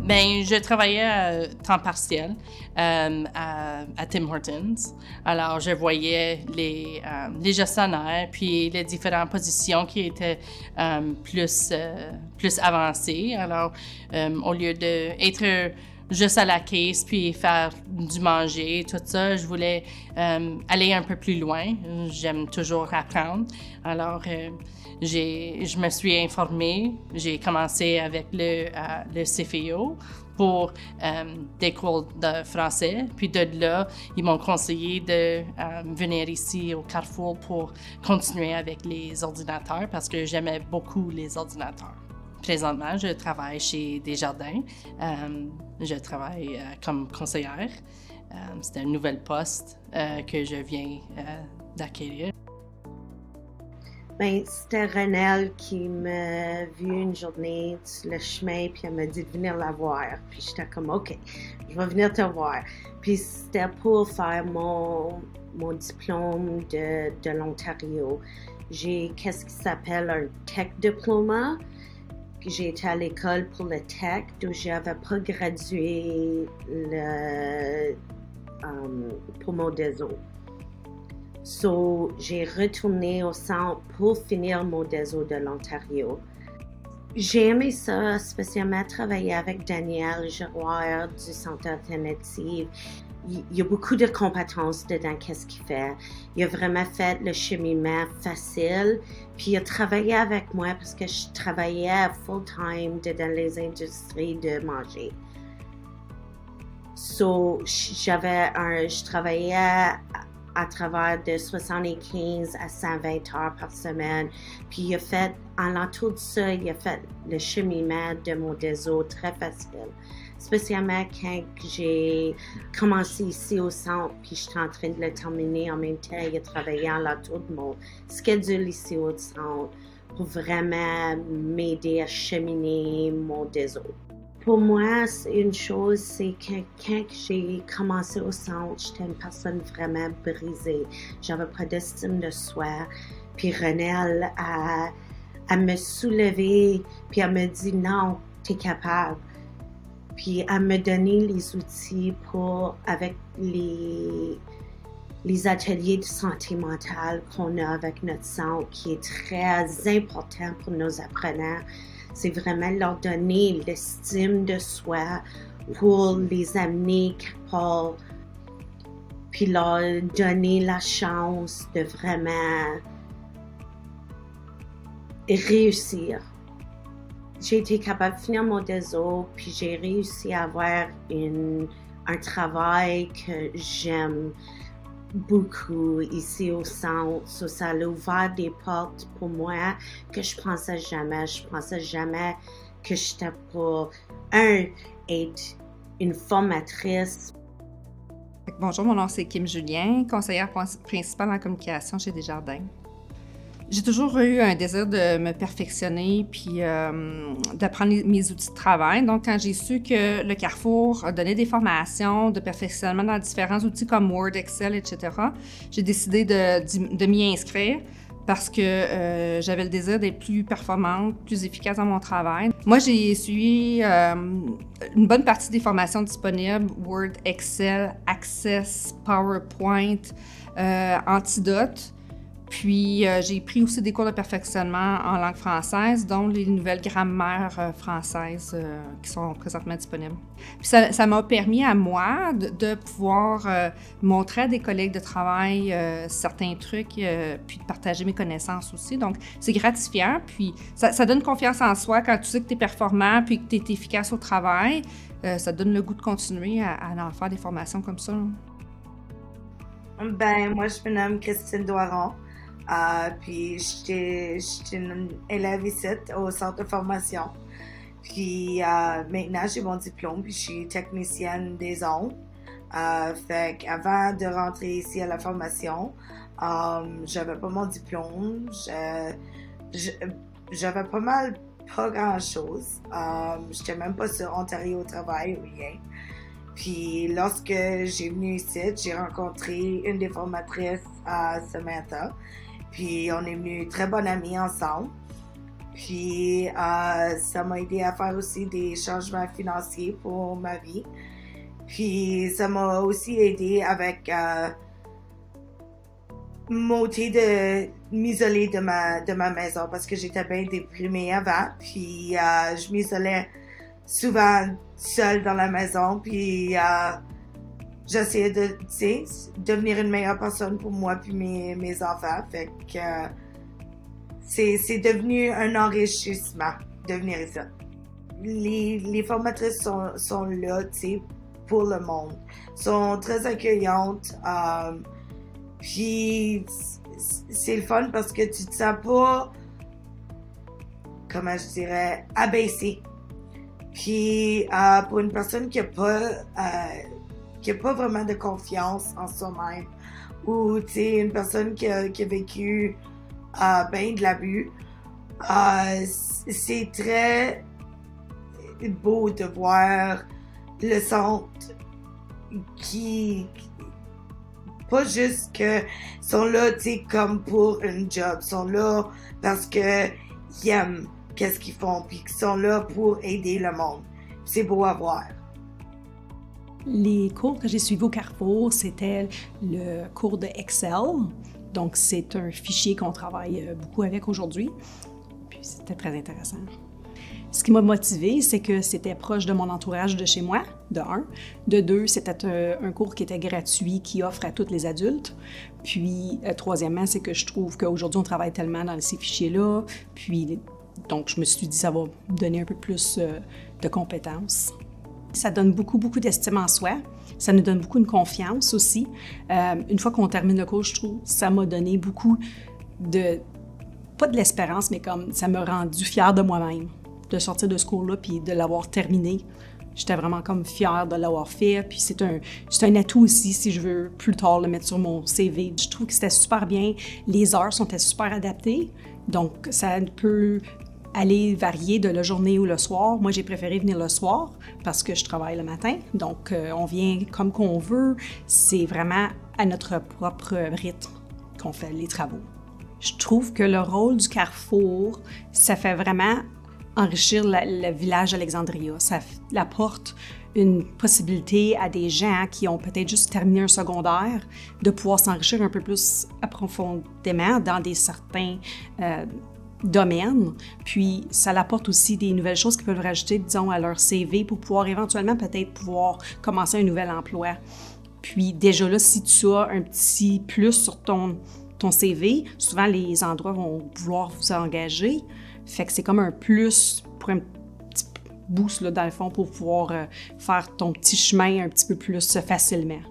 Ben, je travaillais à temps partiel à Tim Hortons. Alors, je voyais les gestionnaires, puis les différentes positions qui étaient plus avancées. Alors, au lieu d'être juste à la caisse puis faire du manger, tout ça, je voulais aller un peu plus loin. J'aime toujours apprendre. Alors, je me suis informée. J'ai commencé avec le CFEO pour des cours de français. Puis de là, ils m'ont conseillé de venir ici au Carrefour pour continuer avec les ordinateurs parce que j'aimais beaucoup les ordinateurs. Présentement, je travaille chez Desjardins. Je travaille comme conseillère. C'est un nouvel poste que je viens d'acquérir. Ben, c'était Renelle qui m'a vu une journée sur le chemin, puis elle m'a dit de venir la voir. Puis j'étais comme, OK, je vais venir te voir. Puis c'était pour faire mon diplôme de l'Ontario. J'ai qu'est-ce qui s'appelle un Tech Diploma. J'ai été à l'école pour le Tech, donc j'avais pas gradué pour mon DESO. So, j'ai retourné au centre pour finir mon DESO de l'Ontario. J'ai aimé ça, spécialement travailler avec Daniel Giroir du Centre alternatif. Il y a beaucoup de compétences dedans, qu'est-ce qu'il fait. Il a vraiment fait le cheminement facile, puis il a travaillé avec moi parce que je travaillais full-time dans les industries de manger. So, je travaillais à travers de 75 à 120 heures par semaine. Puis il a fait, en l'entour de ça, il a fait le cheminement de mon DESO très facile. Spécialement quand j'ai commencé ici au centre, puis j'étais en train de le terminer en même temps. Il a travaillé en l'entour de mon schedule ici au centre pour vraiment m'aider à cheminer mon DESO. Pour moi, une chose, c'est que quand j'ai commencé au centre, j'étais une personne vraiment brisée. J'avais pas d'estime de soi. Puis Renelle a me soulevé, puis elle me dit non, t'es capable. Puis elle me donné les outils pour, avec les ateliers de santé mentale qu'on a avec notre centre, qui est très important pour nos apprenants. C'est vraiment leur donner l'estime de soi pour les amener quelque part, puis leur donner la chance de vraiment réussir. J'ai été capable de finir mon DESO, puis j'ai réussi à avoir un travail que j'aime beaucoup ici au centre. Ça a ouvert des portes pour moi que je pensais jamais. Je pensais jamais que j'étais pour être une formatrice. Bonjour, mon nom c'est Kim Julien, conseillère principale en communication chez Desjardins. J'ai toujours eu un désir de me perfectionner puis d'apprendre mes outils de travail. Donc, quand j'ai su que le Carrefour donnait des formations de perfectionnement dans différents outils comme Word, Excel, etc., j'ai décidé de m'y inscrire parce que j'avais le désir d'être plus performante, plus efficace dans mon travail. Moi, j'ai suivi une bonne partie des formations disponibles, Word, Excel, Access, PowerPoint, Antidote. Puis, j'ai pris aussi des cours de perfectionnement en langue française, dont les nouvelles grammaires françaises qui sont présentement disponibles. Puis, ça m'a permis à moi de pouvoir montrer à des collègues de travail certains trucs, puis de partager mes connaissances aussi. Donc, c'est gratifiant, puis ça donne confiance en soi quand tu sais que tu es performant puis que tu es efficace au travail. Ça te donne le goût de continuer à en faire des formations comme ça. Ben, moi, je me nomme Christine Doiron. Puis j'étais une élève ici au centre de formation. Puis maintenant j'ai mon diplôme, puis je suis technicienne des ondes. Fait qu'avant de rentrer ici à la formation, j'avais pas mon diplôme. J'avais pas grand chose. J'étais même pas sur Ontario au travail ou rien. Puis lorsque j'ai venu ici, j'ai rencontré une des formatrices, Samantha. Puis on est venus très bonnes amies ensemble. Puis ça m'a aidé à faire aussi des changements financiers pour ma vie. Puis ça m'a aussi aidé avec m'ôter de m'isoler de ma maison parce que j'étais bien déprimée avant. Puis je m'isolais souvent seule dans la maison. Puis j'essayais de, tu sais, devenir une meilleure personne pour moi puis mes enfants. Fait que c'est devenu un enrichissement de venir ici. Les formatrices sont là, tu sais, pour le monde. Sont très accueillantes. Puis c'est le fun parce que tu te sens pas, comment je dirais, abaissé. Puis pour une personne qui a pas vraiment de confiance en soi-même, ou tu sais, une personne qui a vécu ben de l'abus, c'est très beau de voir le centre qui pas juste que sont là, tu sais, comme pour un job, sont là parce que ils aiment qu'est-ce qu'ils font, puis qu'ils sont là pour aider le monde. C'est beau à voir. Les cours que j'ai suivis au Carrefour, c'était le cours de Excel. Donc, c'est un fichier qu'on travaille beaucoup avec aujourd'hui. Puis, c'était très intéressant. Ce qui m'a motivée, c'est que c'était proche de mon entourage de chez moi, de un. De deux, c'était un cours qui était gratuit, qui offre à tous les adultes. Puis, troisièmement, c'est que je trouve qu'aujourd'hui, on travaille tellement dans ces fichiers-là. Puis, donc, je me suis dit, ça va donner un peu plus de compétences. Ça donne beaucoup d'estime en soi. Ça nous donne beaucoup de confiance aussi. Une fois qu'on termine le cours, je trouve que ça m'a donné beaucoup de... pas de l'espérance, mais comme ça m'a rendu fière de moi-même, de sortir de ce cours-là puis de l'avoir terminé. J'étais vraiment comme fière de l'avoir fait. Puis c'est un atout aussi, si je veux plus tard le mettre sur mon CV. Je trouve que c'était super bien. Les heures sont super adaptées. Donc, ça peut aller varier de la journée ou le soir. Moi, j'ai préféré venir le soir parce que je travaille le matin. Donc, on vient comme qu'on veut. C'est vraiment à notre propre rythme qu'on fait les travaux. Je trouve que le rôle du Carrefour, ça fait vraiment enrichir le village d'Alexandria. Ça apporte une possibilité à des gens qui ont peut-être juste terminé un secondaire de pouvoir s'enrichir un peu plus profondément dans des certains domaines. Puis, ça apporte aussi des nouvelles choses qu'ils peuvent rajouter, disons, à leur CV pour pouvoir éventuellement peut-être pouvoir commencer un nouvel emploi. Puis, déjà là, si tu as un petit plus sur ton CV, souvent les endroits vont vouloir vous engager. Fait que c'est comme un plus pour un petit boost là, dans le fond pour pouvoir faire ton petit chemin un petit peu plus facilement.